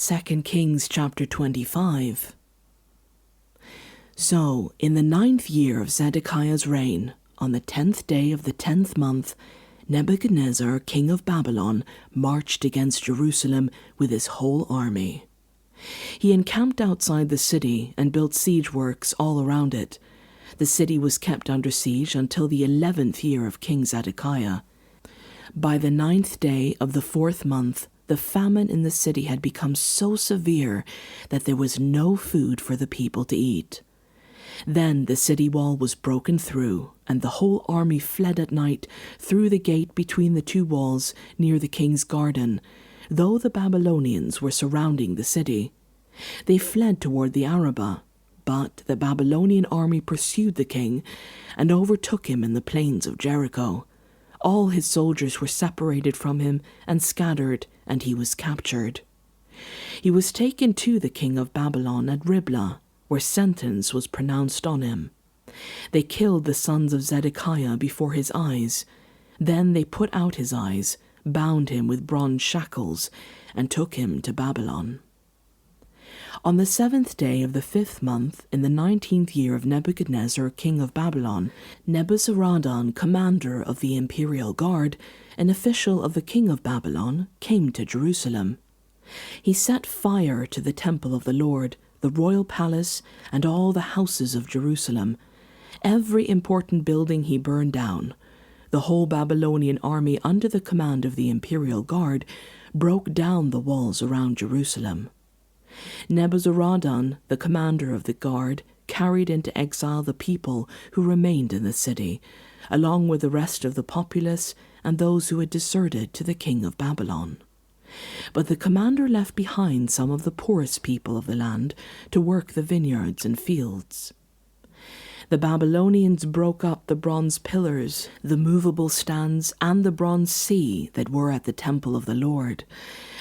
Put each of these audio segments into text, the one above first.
2 Kings chapter 25. So, in the 9th year of Zedekiah's reign, on the 10th day of the 10th month, Nebuchadnezzar, king of Babylon, marched against Jerusalem with his whole army. He encamped outside the city and built siege works all around it. The city was kept under siege until the 11th year of King Zedekiah. By the 9th day of the 4th month, the famine in the city had become so severe that there was no food for the people to eat. Then the city wall was broken through, and the whole army fled at night through the gate between the two walls near the king's garden, though the Babylonians were surrounding the city. They fled toward the Arabah, but the Babylonian army pursued the king and overtook him in the plains of Jericho. All his soldiers were separated from him and scattered, and he was captured. He was taken to the king of Babylon at Riblah, where sentence was pronounced on him. They killed the sons of Zedekiah before his eyes. Then they put out his eyes, bound him with bronze shackles, and took him to Babylon. On the 7th day of the 5th month, in the 19th year of Nebuchadnezzar, king of Babylon, Nebuzaradan, commander of the imperial guard, an official of the king of Babylon, came to Jerusalem. He set fire to the temple of the Lord, the royal palace, and all the houses of Jerusalem. Every important building he burned down. The whole Babylonian army under the command of the imperial guard broke down the walls around Jerusalem. Nebuzaradan, the commander of the guard, carried into exile the people who remained in the city, along with the rest of the populace and those who had deserted to the king of Babylon. But the commander left behind some of the poorest people of the land to work the vineyards and fields. The Babylonians broke up the bronze pillars, the movable stands, and the bronze sea that were at the temple of the Lord,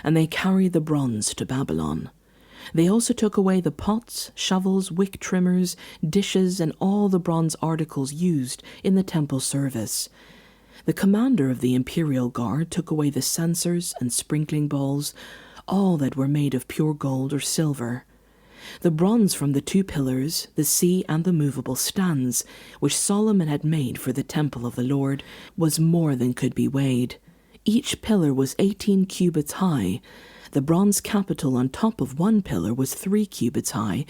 and they carried the bronze to Babylon. They also took away the pots, shovels, wick trimmers, dishes, and all the bronze articles used in the temple service. The commander of the imperial guard took away the censers and sprinkling bowls, all that were made of pure gold or silver. The bronze from the 2 pillars, the sea, and the movable stands, which Solomon had made for the temple of the Lord, was more than could be weighed. Each pillar was 18 cubits high. The bronze capital on top of one pillar was 3 cubits high,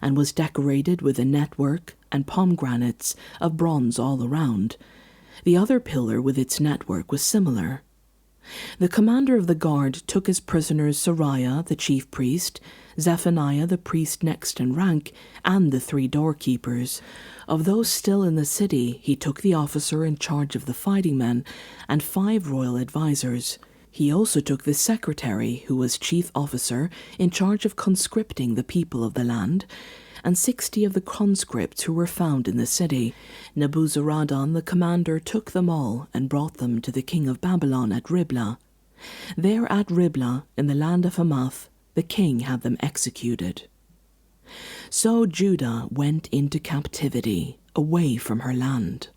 and was decorated with a network and pomegranates of bronze all around. The other pillar with its network was similar. The commander of the guard took as prisoners Sariah, the chief priest, Zephaniah, the priest next in rank, and the 3 doorkeepers. Of those still in the city, he took the officer in charge of the fighting men and 5 royal advisers. He also took the secretary, who was chief officer, in charge of conscripting the people of the land, and 60 of the conscripts who were found in the city. Nebuzaradan, the commander, took them all and brought them to the king of Babylon at Riblah. There at Riblah, in the land of Hamath, the king had them executed. So Judah went into captivity, away from her land.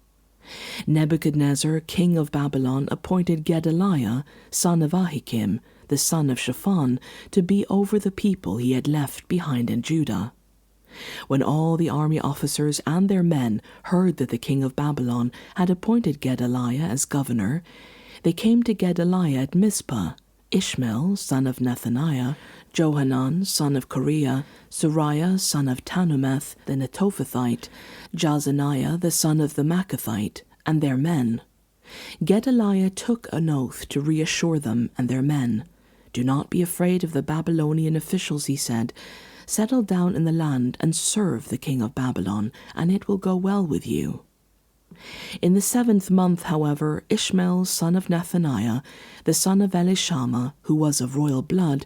Nebuchadnezzar, king of Babylon, appointed Gedaliah, son of Ahikam, the son of Shaphan, to be over the people he had left behind in Judah. When all the army officers and their men heard that the king of Babylon had appointed Gedaliah as governor, they came to Gedaliah at Mizpah. Ishmael, son of Nethaniah, Johanan, son of Kareah, Sariah, son of Tanumeth, the Netophathite, Jazaniah, the son of the Maacathite, and their men. Gedaliah took an oath to reassure them and their men. "Do not be afraid of the Babylonian officials," he said. "Settle down in the land and serve the king of Babylon, and it will go well with you." In the 7th month, however, Ishmael, son of Nethaniah, the son of Elishama, who was of royal blood,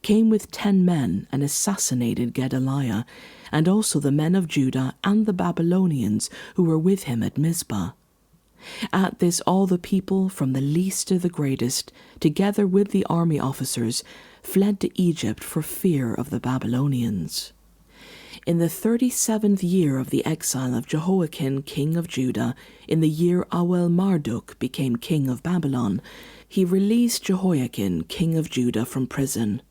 came with 10 men and assassinated Gedaliah, and also the men of Judah and the Babylonians who were with him at Mizpah. At this all the people, from the least to the greatest, together with the army officers, fled to Egypt for fear of the Babylonians. In the 37th year of the exile of Jehoiakim, king of Judah, in the year Awel-Marduk became king of Babylon, he released Jehoiakim, king of Judah, from prison.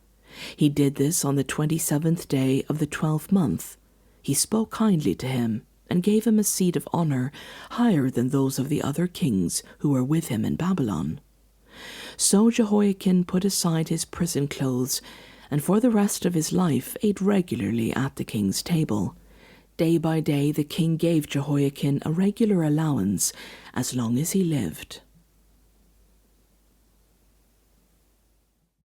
He did this on the 27th day of the 12th month. He spoke kindly to him and gave him a seat of honor higher than those of the other kings who were with him in Babylon. So Jehoiakim put aside his prison clothes, and for the rest of his life ate regularly at the king's table. Day by day the king gave Jehoiakim a regular allowance as long as he lived.